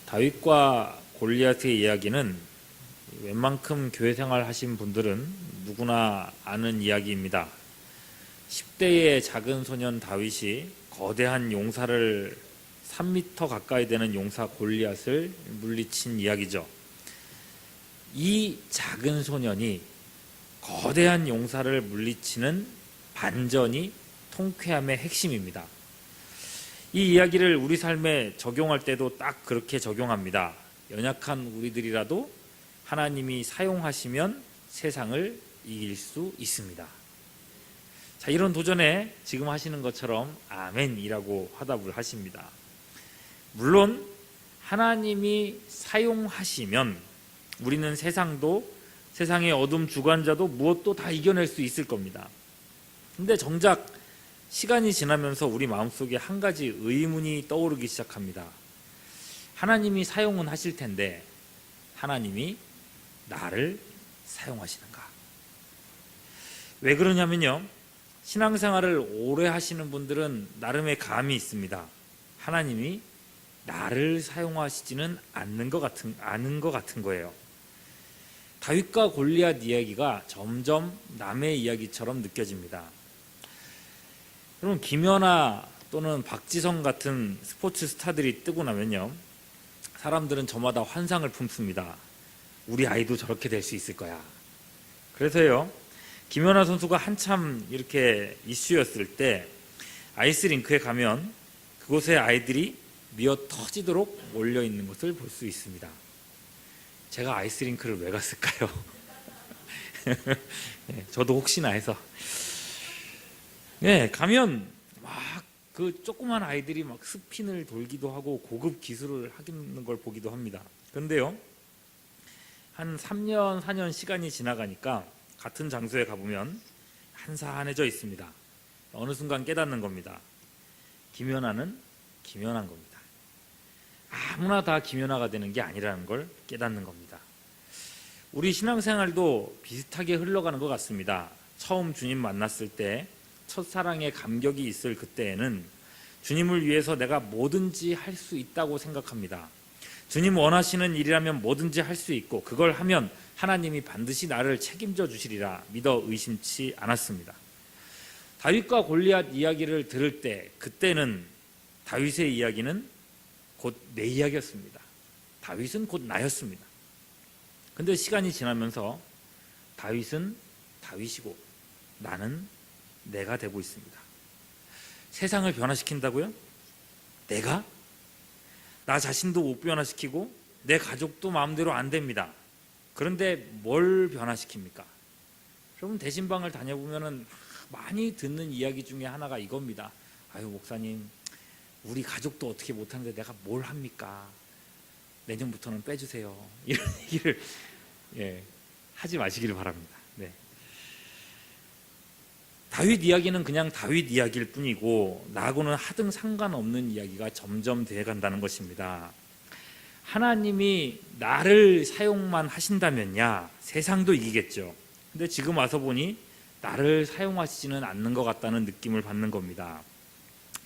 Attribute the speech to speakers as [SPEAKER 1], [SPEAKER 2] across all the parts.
[SPEAKER 1] 다윗과 골리앗의 이야기는 웬만큼 교회 생활 하신 분들은 누구나 아는 이야기입니다. 10대의 작은 소년 다윗이 거대한 용사를 3m 가까이 되는 용사 골리앗을 물리친 이야기죠. 이 작은 소년이 거대한 용사를 물리치는 반전이 통쾌함의 핵심입니다. 이 이야기를 우리 삶에 적용할 때도 딱 그렇게 적용합니다. 연약한 우리들이라도 하나님이 사용하시면 세상을 이길 수 있습니다. 자, 이런 도전에 지금 하시는 것처럼 아멘이라고 화답을 하십니다. 물론 하나님이 사용하시면 우리는 세상의 어둠 주관자도 무엇도 다 이겨낼 수 있을 겁니다. 근데 정작 시간이 지나면서 우리 마음속에 한 가지 의문이 떠오르기 시작합니다. 하나님이 사용은 하실 텐데 하나님이 나를 사용하시는가? 왜 그러냐면요, 신앙생활을 오래 하시는 분들은 나름의 감이 있습니다. 하나님이 나를 사용하시지는 않는 것 같은 거예요. 다윗과 골리앗 이야기가 점점 남의 이야기처럼 느껴집니다. 여러분, 김연아 또는 박지성 같은 스포츠 스타들이 뜨고 나면요, 사람들은 저마다 환상을 품습니다. 우리 아이도 저렇게 될 수 있을 거야. 그래서요, 김연아 선수가 한참 이렇게 이슈였을 때 아이스링크에 가면 그곳에 아이들이 미어 터지도록 몰려 있는 것을 볼 수 있습니다. 제가 아이스링크를 왜 갔을까요? 네, 저도 혹시나 해서. 네, 가면 막 그 조그만 아이들이 막 스핀을 돌기도 하고 고급 기술을 하는 걸 보기도 합니다. 그런데요, 한 3년, 4년 시간이 지나가니까 같은 장소에 가보면 한산해져 있습니다. 어느 순간 깨닫는 겁니다. 김연아는 김연아인 겁니다. 아무나 다 김연아가 되는 게 아니라는 걸 깨닫는 겁니다. 우리 신앙생활도 비슷하게 흘러가는 것 같습니다. 처음 주님 만났을 때 첫사랑의 감격이 있을 그때에는 주님을 위해서 내가 뭐든지 할 수 있다고 생각합니다. 주님 원하시는 일이라면 뭐든지 할 수 있고 그걸 하면 하나님이 반드시 나를 책임져 주시리라 믿어 의심치 않았습니다. 다윗과 골리앗 이야기를 들을 때 그때는 다윗의 이야기는 곧 내 이야기였습니다. 다윗은 곧 나였습니다. 근데 시간이 지나면서 다윗은 다윗이고 나는 내가 되고 있습니다. 세상을 변화시킨다고요? 내가? 나 자신도 못 변화시키고 내 가족도 마음대로 안 됩니다. 그런데 뭘 변화시킵니까? 여러분, 대신방을 다녀보면 많이 듣는 이야기 중에 하나가 이겁니다. 아유, 목사님, 우리 가족도 어떻게 못하는데 내가 뭘 합니까? 내년부터는 빼주세요. 이런 얘기를 하지 마시기를 바랍니다. 네. 다윗 이야기는 그냥 다윗 이야기일 뿐이고 나하고는 하등 상관없는 이야기가 점점 되어간다는 것입니다. 하나님이 나를 사용만 하신다면야 세상도 이기겠죠. 근데 지금 와서 보니 나를 사용하시지는 않는 것 같다는 느낌을 받는 겁니다.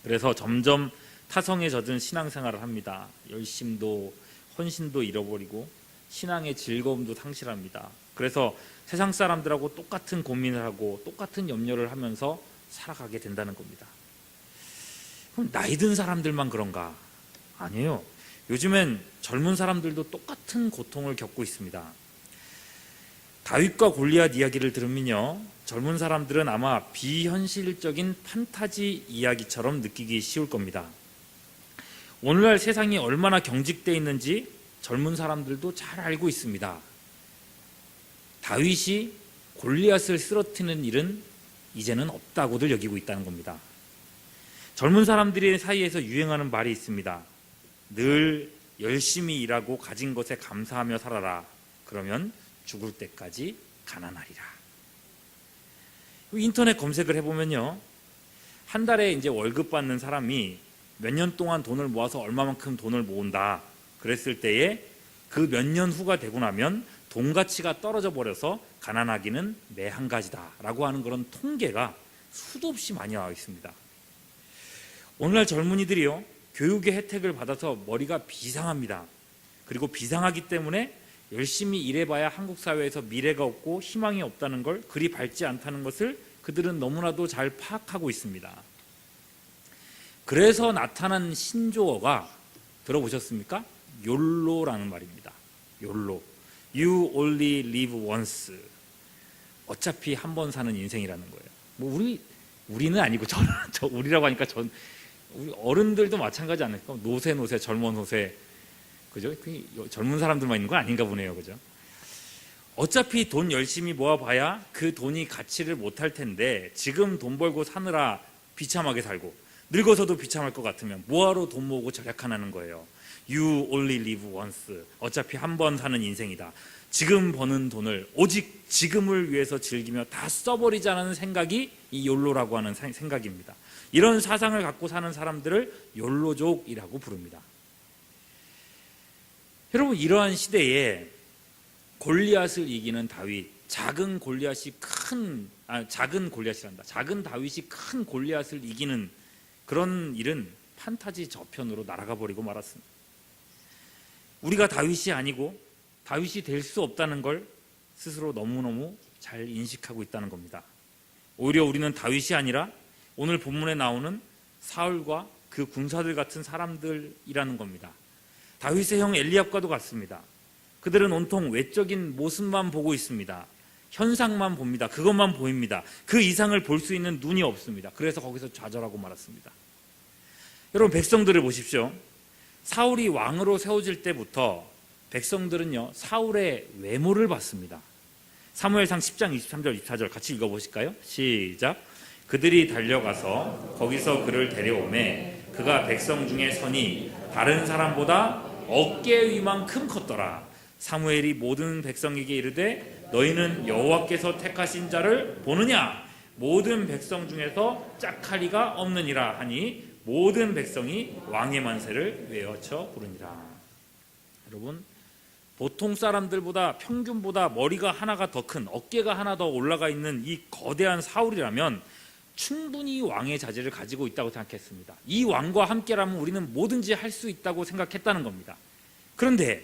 [SPEAKER 1] 그래서 점점 타성에 젖은 신앙생활을 합니다. 열심도 헌신도 잃어버리고 신앙의 즐거움도 상실합니다. 그래서 세상 사람들하고 똑같은 고민을 하고 똑같은 염려를 하면서 살아가게 된다는 겁니다. 그럼 나이 든 사람들만 그런가? 아니에요. 요즘엔 젊은 사람들도 똑같은 고통을 겪고 있습니다. 다윗과 골리앗 이야기를 들으면요, 젊은 사람들은 아마 비현실적인 판타지 이야기처럼 느끼기 쉬울 겁니다. 오늘날 세상이 얼마나 경직되어 있는지 젊은 사람들도 잘 알고 있습니다. 다윗이 골리앗을 쓰러뜨리는 일은 이제는 없다고들 여기고 있다는 겁니다. 젊은 사람들의 사이에서 유행하는 말이 있습니다. 늘 열심히 일하고 가진 것에 감사하며 살아라. 그러면 죽을 때까지 가난하리라. 인터넷 검색을 해보면요, 한 달에 이제 월급 받는 사람이 몇 년 동안 돈을 모아서 얼마만큼 돈을 모은다 그랬을 때에 그 몇 년 후가 되고 나면 돈 가치가 떨어져 버려서 가난하기는 매 한 가지다 라고 하는 그런 통계가 수도 없이 많이 나와 있습니다. 오늘날 젊은이들이요, 교육의 혜택을 받아서 머리가 비상합니다. 그리고 비상하기 때문에 열심히 일해봐야 한국 사회에서 미래가 없고 희망이 없다는 걸, 그리 밝지 않다는 것을 그들은 너무나도 잘 파악하고 있습니다. 그래서 나타난 신조어가 들어보셨습니까? 욜로라는 말입니다. 욜로. You only live once. 어차피 한 번 사는 인생이라는 거예요. 뭐 우리는 아니고 우리라고 하니까 우리 어른들도 마찬가지 않을까? 노세 젊은 노세, 그죠? 젊은 사람들만 있는 건 아닌가 보네요, 그죠? 어차피 돈 열심히 모아봐야 그 돈이 가치를 못할 텐데 지금 돈 벌고 사느라 비참하게 살고 늙어서도 비참할 것 같으면 뭐하러 돈 모으고 절약하는 거예요. You only live once. 어차피 한 번 사는 인생이다. 지금 버는 돈을 오직 지금을 위해서 즐기며 다 써버리자는 생각이 이 욜로라고 하는 생각입니다. 이런 사상을 갖고 사는 사람들을 욜로족이라고 부릅니다. 여러분, 이러한 시대에 골리앗을 이기는 다윗, 작은 다윗이 큰 골리앗을 이기는 그런 일은 판타지 저편으로 날아가 버리고 말았습니다. 우리가 다윗이 아니고 다윗이 될 수 없다는 걸 스스로 너무너무 잘 인식하고 있다는 겁니다. 오히려 우리는 다윗이 아니라 오늘 본문에 나오는 사울과 그 군사들 같은 사람들이라는 겁니다. 다윗의 형 엘리압과도 같습니다. 그들은 온통 외적인 모습만 보고 있습니다. 현상만 봅니다. 그것만 보입니다. 그 이상을 볼 수 있는 눈이 없습니다. 그래서 거기서 좌절하고 말았습니다. 여러분, 백성들을 보십시오. 사울이 왕으로 세워질 때부터 백성들은요, 사울의 외모를 봤습니다. 사무엘상 10장 23절 24절 같이 읽어보실까요? 시작. 그들이 달려가서 거기서 그를 데려오매 그가 백성 중에 서니 다른 사람보다 어깨 위만큼 컸더라. 사무엘이 모든 백성에게 이르되 너희는 여호와께서 택하신 자를 보느냐? 모든 백성 중에서 짝하리가 없느니라 하니 모든 백성이 왕의 만세를 외쳐 부르니라. 여러분, 보통 사람들보다 평균보다 머리가 하나가 더 큰, 어깨가 하나 더 올라가 있는 이 거대한 사울이라면 충분히 왕의 자질을 가지고 있다고 생각했습니다. 이 왕과 함께라면 우리는 뭐든지 할 수 있다고 생각했다는 겁니다. 그런데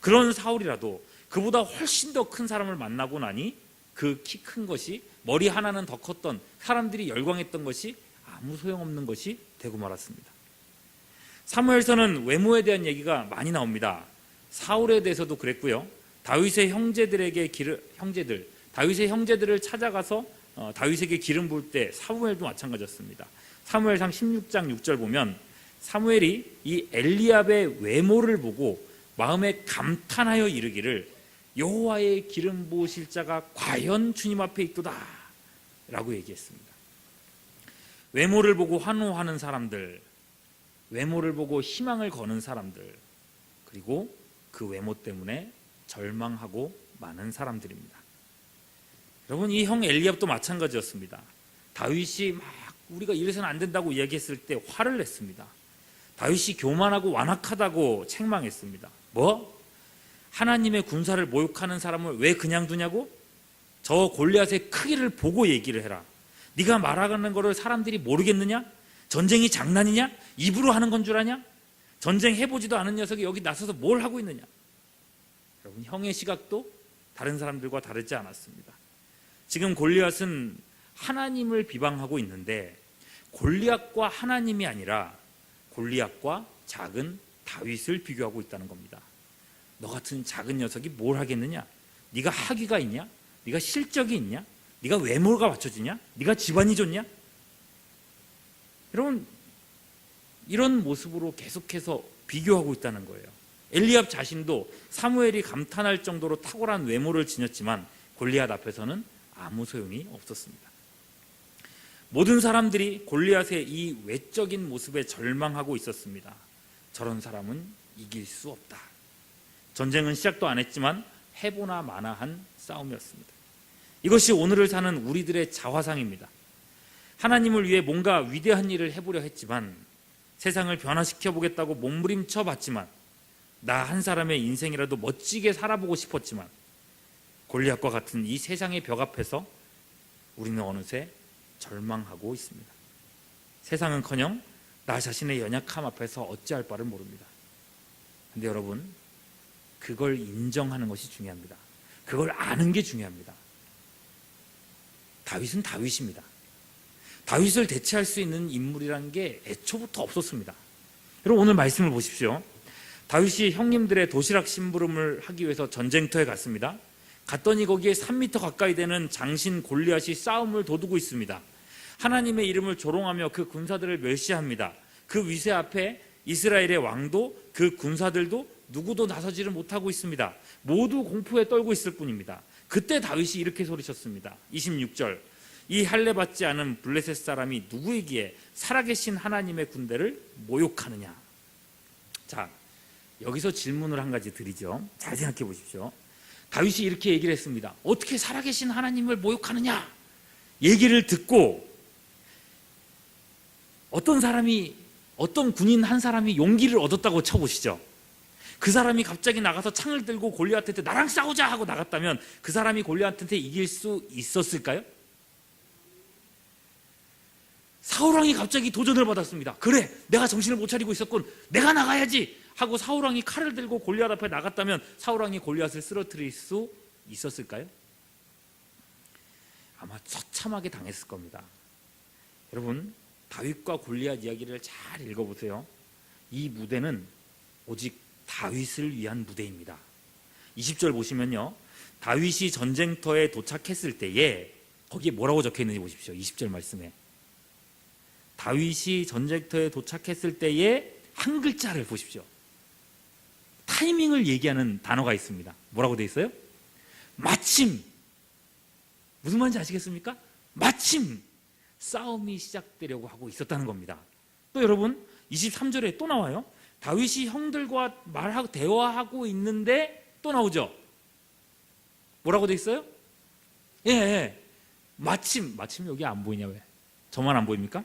[SPEAKER 1] 그런 사울이라도 그보다 훨씬 더 큰 사람을 만나고 나니 그 키 큰 것이, 머리 하나는 더 컸던, 사람들이 열광했던 것이 아무 소용없는 것이 되고 말았습니다. 사무엘서는 외모에 대한 얘기가 많이 나옵니다. 사울에 대해서도 그랬고요. 다윗의 형제들을 찾아가서 다윗에게 기름 부을 때 사무엘도 마찬가지였습니다. 사무엘상 16장 6절 보면 사무엘이 이 엘리압의 외모를 보고 마음에 감탄하여 이르기를 여호와의 기름 부으실 자가 과연 주님 앞에 있도다 라고 얘기했습니다. 외모를 보고 환호하는 사람들, 외모를 보고 희망을 거는 사람들, 그리고 그 외모 때문에 절망하고 많은 사람들입니다. 여러분, 이 형 엘리압도 마찬가지였습니다. 다윗이 막 우리가 이래서는 안 된다고 이야기했을 때 화를 냈습니다. 다윗이 교만하고 완악하다고 책망했습니다. 뭐? 하나님의 군사를 모욕하는 사람을 왜 그냥 두냐고? 저 골리앗의 크기를 보고 얘기를 해라. 네가 말하는 거를 사람들이 모르겠느냐? 전쟁이 장난이냐? 입으로 하는 건 줄 아냐? 전쟁 해보지도 않은 녀석이 여기 나서서 뭘 하고 있느냐? 여러분, 형의 시각도 다른 사람들과 다르지 않았습니다. 지금 골리앗은 하나님을 비방하고 있는데 골리앗과 하나님이 아니라 골리앗과 작은 다윗을 비교하고 있다는 겁니다. 너 같은 작은 녀석이 뭘 하겠느냐? 네가 학위가 있냐? 네가 실적이 있냐? 네가 외모가 맞춰지냐? 네가 집안이 좋냐? 여러분, 이런 모습으로 계속해서 비교하고 있다는 거예요. 엘리압 자신도 사무엘이 감탄할 정도로 탁월한 외모를 지녔지만 골리앗 앞에서는 아무 소용이 없었습니다. 모든 사람들이 골리앗의 이 외적인 모습에 절망하고 있었습니다. 저런 사람은 이길 수 없다. 전쟁은 시작도 안 했지만 해보나 마나한 싸움이었습니다. 이것이 오늘을 사는 우리들의 자화상입니다. 하나님을 위해 뭔가 위대한 일을 해보려 했지만, 세상을 변화시켜 보겠다고 몸부림쳐 봤지만, 나 한 사람의 인생이라도 멋지게 살아보고 싶었지만, 골리앗과 같은 이 세상의 벽 앞에서 우리는 어느새 절망하고 있습니다. 세상은커녕 나 자신의 연약함 앞에서 어찌할 바를 모릅니다. 근데 여러분, 그걸 인정하는 것이 중요합니다. 그걸 아는 게 중요합니다. 다윗은 다윗입니다. 다윗을 대체할 수 있는 인물이라는 게 애초부터 없었습니다. 여러분, 오늘 말씀을 보십시오. 다윗이 형님들의 도시락 심부름을 하기 위해서 전쟁터에 갔습니다. 갔더니 거기에 3m 가까이 되는 장신 골리앗이 싸움을 도두고 있습니다. 하나님의 이름을 조롱하며 그 군사들을 멸시합니다. 그 위세 앞에 이스라엘의 왕도 그 군사들도 누구도 나서지를 못하고 있습니다. 모두 공포에 떨고 있을 뿐입니다. 그때 다윗이 이렇게 소리쳤습니다. 26절, 이 할례 받지 않은 블레셋 사람이 누구이기에 살아계신 하나님의 군대를 모욕하느냐. 자, 여기서 질문을 한 가지 드리죠. 잘 생각해 보십시오. 다윗이 이렇게 얘기를 했습니다. 어떻게 살아계신 하나님을 모욕하느냐 얘기를 듣고 어떤 군인 한 사람이 용기를 얻었다고 쳐보시죠. 그 사람이 갑자기 나가서 창을 들고 골리앗한테 나랑 싸우자 하고 나갔다면 그 사람이 골리앗한테 이길 수 있었을까요? 사울왕이 갑자기 도전을 받았습니다. 그래, 내가 정신을 못 차리고 있었군, 내가 나가야지 하고 사울왕이 칼을 들고 골리앗 앞에 나갔다면 사울왕이 골리앗을 쓰러뜨릴 수 있었을까요? 아마 처참하게 당했을 겁니다. 여러분, 다윗과 골리앗 이야기를 잘 읽어보세요. 이 무대는 오직 다윗을 위한 무대입니다. 20절 보시면요, 다윗이 전쟁터에 도착했을 때에 거기에 뭐라고 적혀 있는지 보십시오. 20절 말씀에 다윗이 전쟁터에 도착했을 때에 한 글자를 보십시오. 타이밍을 얘기하는 단어가 있습니다. 뭐라고 되어 있어요? 마침. 무슨 말인지 아시겠습니까? 마침 싸움이 시작되려고 하고 있었다는 겁니다. 또 여러분, 23절에 또 나와요. 다윗이 형들과 말하고 대화하고 있는데 또 나오죠. 뭐라고 돼 있어요? 예, 마침 여기 안 보이냐 왜? 저만 안 보입니까?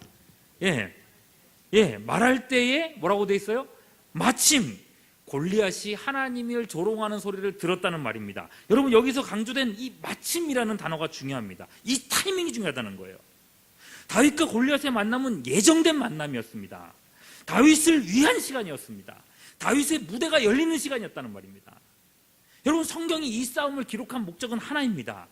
[SPEAKER 1] 말할 때에 뭐라고 돼 있어요? 마침 골리앗이 하나님을 조롱하는 소리를 들었다는 말입니다. 여러분, 여기서 강조된 이 마침이라는 단어가 중요합니다. 이 타이밍이 중요하다는 거예요. 다윗과 골리앗의 만남은 예정된 만남이었습니다. 다윗을 위한 시간이었습니다. 다윗의 무대가 열리는 시간이었다는 말입니다. 여러분, 성경이 이 싸움을 기록한 목적은 하나입니다.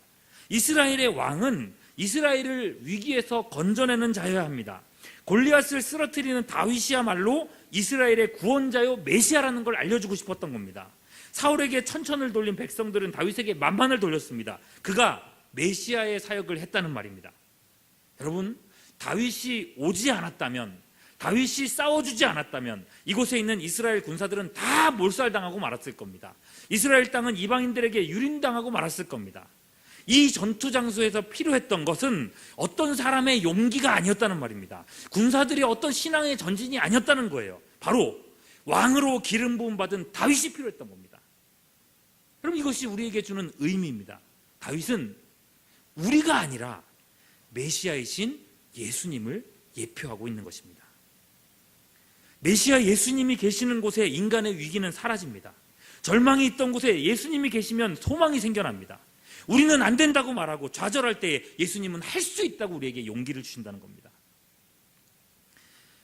[SPEAKER 1] 이스라엘의 왕은 이스라엘을 위기에서 건져내는 자여야 합니다. 골리앗을 쓰러뜨리는 다윗이야말로 이스라엘의 구원자요 메시아라는 걸 알려주고 싶었던 겁니다. 사울에게 천천을 돌린 백성들은 다윗에게 만만을 돌렸습니다. 그가 메시아의 사역을 했다는 말입니다. 여러분, 다윗이 오지 않았다면, 다윗이 싸워주지 않았다면 이곳에 있는 이스라엘 군사들은 다 몰살당하고 말았을 겁니다. 이스라엘 땅은 이방인들에게 유린당하고 말았을 겁니다. 이 전투 장소에서 필요했던 것은 어떤 사람의 용기가 아니었다는 말입니다. 군사들이 어떤 신앙의 전진이 아니었다는 거예요. 바로 왕으로 기름 부음 받은 다윗이 필요했던 겁니다. 그럼 이것이 우리에게 주는 의미입니다. 다윗은 우리가 아니라 메시아이신 예수님을 예표하고 있는 것입니다. 메시아 예수님이 계시는 곳에 인간의 위기는 사라집니다. 절망이 있던 곳에 예수님이 계시면 소망이 생겨납니다. 우리는 안 된다고 말하고 좌절할 때 예수님은 할 수 있다고 우리에게 용기를 주신다는 겁니다.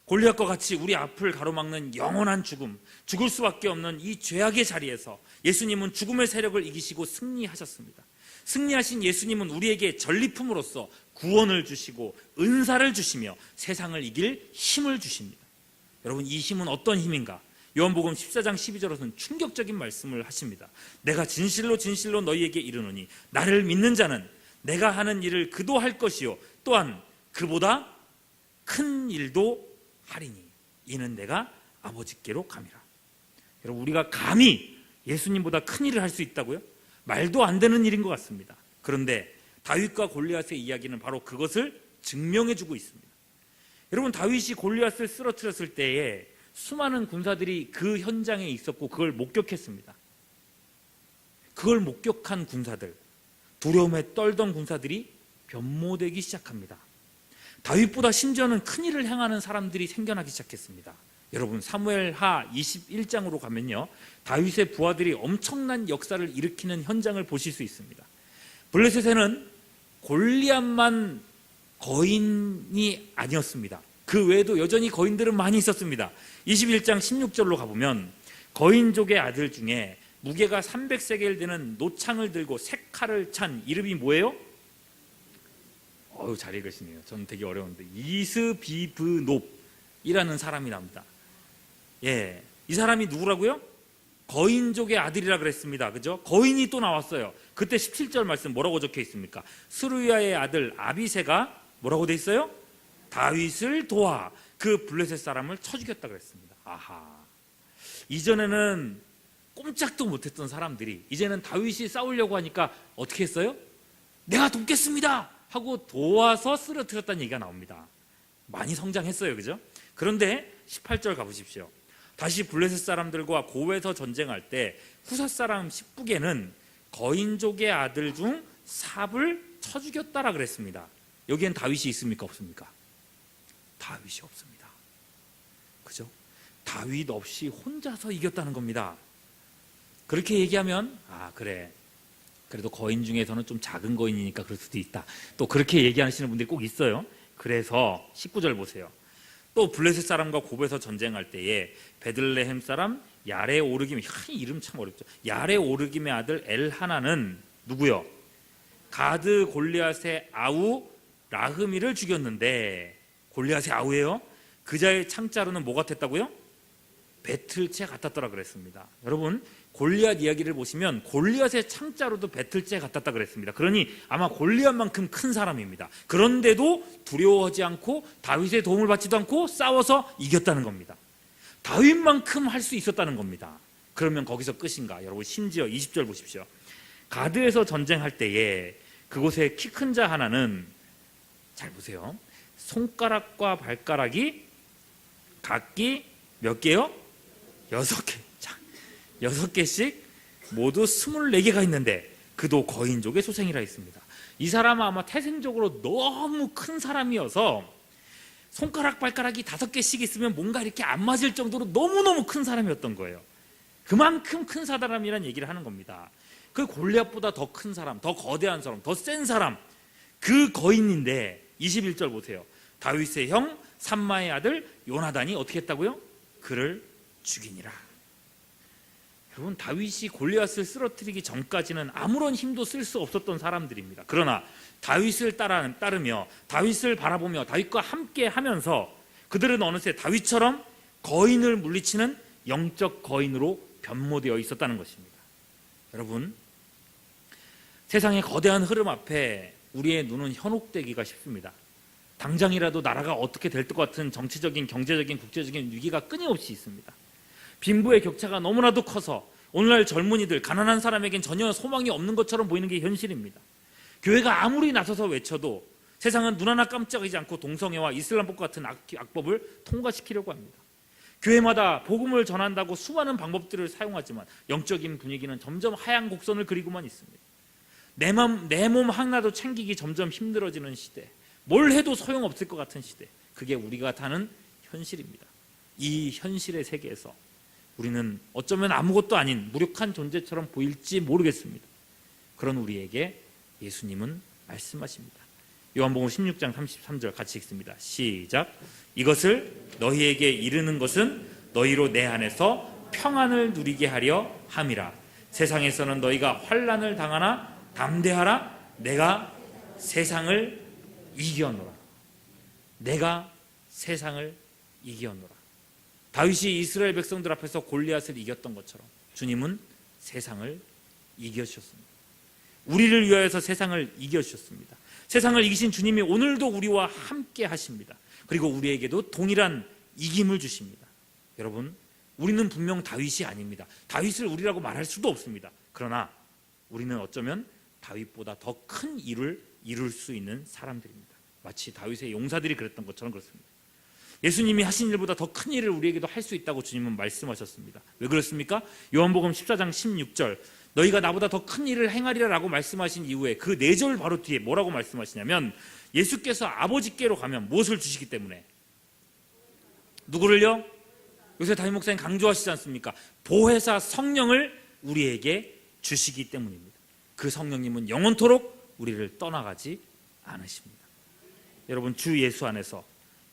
[SPEAKER 1] 골리앗과 같이 우리 앞을 가로막는 영원한 죽음, 죽을 수밖에 없는 이 죄악의 자리에서 예수님은 죽음의 세력을 이기시고 승리하셨습니다. 승리하신 예수님은 우리에게 전리품으로서 구원을 주시고 은사를 주시며 세상을 이길 힘을 주십니다. 여러분, 이 힘은 어떤 힘인가? 요한복음 14장 12절에서는 충격적인 말씀을 하십니다. 내가 진실로 진실로 너희에게 이르노니 나를 믿는 자는 내가 하는 일을 그도 할 것이요 또한 그보다 큰 일도 하리니 이는 내가 아버지께로 감이라. 여러분, 우리가 감히 예수님보다 큰 일을 할 수 있다고요? 말도 안 되는 일인 것 같습니다. 그런데 다윗과 골리앗의 이야기는 바로 그것을 증명해 주고 있습니다. 여러분, 다윗이 골리앗을 쓰러뜨렸을 때에 수많은 군사들이 그 현장에 있었고 그걸 목격했습니다. 그걸 목격한 군사들, 두려움에 떨던 군사들이 변모되기 시작합니다. 다윗보다 심지어는 큰일을 행하는 사람들이 생겨나기 시작했습니다. 여러분, 사무엘하 21장으로 가면요, 다윗의 부하들이 엄청난 역사를 일으키는 현장을 보실 수 있습니다. 블레셋에는 골리앗만 거인이 아니었습니다. 그 외에도 여전히 거인들은 많이 있었습니다. 21장 16절로 가보면 거인족의 아들 중에 무게가 300세겔 되는 노창을 들고 세 칼을 찬 이름이 뭐예요? 잘 읽으시네요. 저는 되게 어려운데 이스비브놉이라는 사람이 나옵니다. 예, 이 사람이 누구라고요? 거인족의 아들이라 그랬습니다. 그죠? 거인이 또 나왔어요. 그때 17절 말씀 뭐라고 적혀 있습니까? 스루야의 아들 아비새가 뭐라고 돼 있어요? 다윗을 도와 그 블레셋 사람을 쳐 죽였다 그랬습니다. 아하. 이전에는 꼼짝도 못했던 사람들이 이제는 다윗이 싸우려고 하니까 어떻게 했어요? 내가 돕겠습니다 하고 도와서 쓰러뜨렸다는 얘기가 나옵니다. 많이 성장했어요. 그죠? 그런데 18절 가보십시오. 다시 블레셋 사람들과 고에서 전쟁할 때 후사 사람 십북에는 거인족의 아들 중 삽을 쳐 죽였다라 그랬습니다. 여기엔 다윗이 있습니까? 없습니까? 다윗이 없습니다. 그죠? 다윗 없이 혼자서 이겼다는 겁니다. 그렇게 얘기하면 그래, 그래도 거인 중에서는 좀 작은 거인이니까 그럴 수도 있다, 또 그렇게 얘기하시는 분들이 꼭 있어요. 그래서 19절 보세요. 또 블레셋 사람과 곱에서 전쟁할 때에 베들레헴 사람 야레 오르김, 이름 참 어렵죠. 야레 오르김의 아들 엘하나는 누구요? 가드 골리앗의 아우 라흐미를 죽였는데, 골리앗의 아우예요. 그자의 창자루는 뭐 같았다고요? 배틀채 같았더라 그랬습니다. 여러분, 골리앗 이야기를 보시면 골리앗의 창자루도 배틀채 같았다 그랬습니다. 그러니 아마 골리앗만큼 큰 사람입니다. 그런데도 두려워하지 않고 다윗의 도움을 받지도 않고 싸워서 이겼다는 겁니다. 다윗만큼 할 수 있었다는 겁니다. 그러면 거기서 끝인가? 여러분, 심지어 20절 보십시오. 가드에서 전쟁할 때에 그곳에 키 큰 자 하나는, 잘 보세요, 손가락과 발가락이 각기 몇 개요? 6개. 6개씩 모두 24개가 있는데 그도 거인족의 소생이라 했습니다. 이 사람은 아마 태생적으로 너무 큰 사람이어서 손가락 발가락이 5개씩 있으면 뭔가 이렇게 안 맞을 정도로 너무너무 큰 사람이었던 거예요. 그만큼 큰 사람이라는 얘기를 하는 겁니다. 그 골리앗보다 더 큰 사람, 더 거대한 사람, 더 센 사람, 그 거인인데 21절 보세요. 다윗의 형 삼마의 아들 요나단이 어떻게 했다고요? 그를 죽이니라. 여러분, 다윗이 골리앗을 쓰러뜨리기 전까지는 아무런 힘도 쓸 수 없었던 사람들입니다. 그러나 다윗을 따르며 다윗을 바라보며 다윗과 함께 하면서 그들은 어느새 다윗처럼 거인을 물리치는 영적 거인으로 변모되어 있었다는 것입니다. 여러분, 세상의 거대한 흐름 앞에 우리의 눈은 현혹되기가 쉽습니다. 당장이라도 나라가 어떻게 될 것 같은 정치적인, 경제적인, 국제적인 위기가 끊임없이 있습니다. 빈부의 격차가 너무나도 커서 오늘날 젊은이들, 가난한 사람에겐 전혀 소망이 없는 것처럼 보이는 게 현실입니다. 교회가 아무리 나서서 외쳐도 세상은 눈 하나 깜짝이지 않고 동성애와 이슬람법 같은 악법을 통과시키려고 합니다. 교회마다 복음을 전한다고 수많은 방법들을 사용하지만 영적인 분위기는 점점 하향 곡선을 그리고만 있습니다. 내 몸 하나도 챙기기 점점 힘들어지는 시대, 뭘 해도 소용없을 것 같은 시대, 그게 우리가 사는 현실입니다. 이 현실의 세계에서 우리는 어쩌면 아무것도 아닌 무력한 존재처럼 보일지 모르겠습니다. 그런 우리에게 예수님은 말씀하십니다. 요한복음 16장 33절 같이 읽습니다. 시작. 이것을 너희에게 이르는 것은 너희로 내 안에서 평안을 누리게 하려 함이라. 세상에서는 너희가 환난을 당하나 담대하라. 내가 세상을 이겨노라. 내가 세상을 이겨노라. 다윗이 이스라엘 백성들 앞에서 골리앗을 이겼던 것처럼 주님은 세상을 이겨주셨습니다. 우리를 위하여서 세상을 이겨주셨습니다. 세상을 이기신 주님이 오늘도 우리와 함께 하십니다. 그리고 우리에게도 동일한 이김을 주십니다. 여러분, 우리는 분명 다윗이 아닙니다. 다윗을 우리라고 말할 수도 없습니다. 그러나 우리는 어쩌면 다윗보다 더 큰 일을 이룰 수 있는 사람들입니다. 마치 다윗의 용사들이 그랬던 것처럼 그렇습니다. 예수님이 하신 일보다 더 큰 일을 우리에게도 할 수 있다고 주님은 말씀하셨습니다. 왜 그렇습니까? 요한복음 14장 16절, 너희가 나보다 더 큰 일을 행하리라 라고 말씀하신 이후에 그 4절 바로 뒤에 뭐라고 말씀하시냐면, 예수께서 아버지께로 가면 무엇을 주시기 때문에, 누구를요? 요새 담임 목사님 강조하시지 않습니까? 보혜사 성령을 우리에게 주시기 때문입니다. 그 성령님은 영원토록 우리를 떠나가지 않으십니다. 여러분, 주 예수 안에서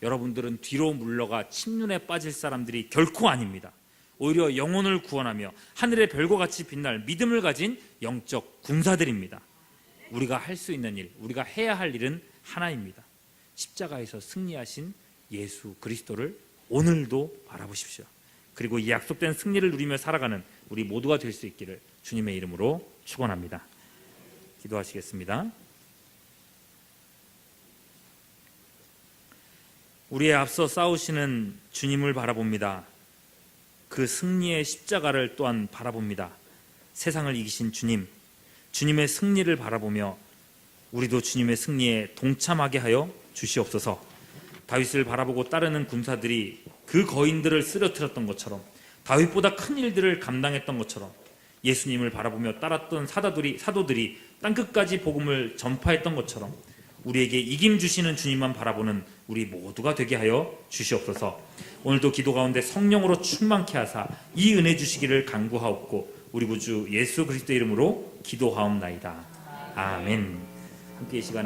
[SPEAKER 1] 여러분들은 뒤로 물러가 침륜에 빠질 사람들이 결코 아닙니다. 오히려 영혼을 구원하며 하늘의 별과 같이 빛날 믿음을 가진 영적 군사들입니다. 우리가 할 수 있는 일, 우리가 해야 할 일은 하나입니다. 십자가에서 승리하신 예수 그리스도를 오늘도 바라보십시오. 그리고 이 약속된 승리를 누리며 살아가는 우리 모두가 될 수 있기를 주님의 이름으로 축원합니다. 기도하시겠습니다. 우리의 앞서 싸우시는 주님을 바라봅니다. 그 승리의 십자가를 또한 바라봅니다. 세상을 이기신 주님, 주님의 승리를 바라보며 우리도 주님의 승리에 동참하게 하여 주시옵소서. 다윗을 바라보고 따르는 군사들이 그 거인들을 쓰러뜨렸던 것처럼, 다윗보다 큰 일들을 감당했던 것처럼 예수님을 바라보며 따랐던 사도들이 땅끝까지 복음을 전파했던 것처럼 우리에게 이김 주시는 주님만 바라보는 우리 모두가 되게 하여 주시옵소서. 오늘도 기도 가운데 성령으로 충만케 하사 이 은혜 주시기를 간구하옵고 우리 구주 예수 그리스도 이름으로 기도하옵나이다. 아멘. 함께 이 시간에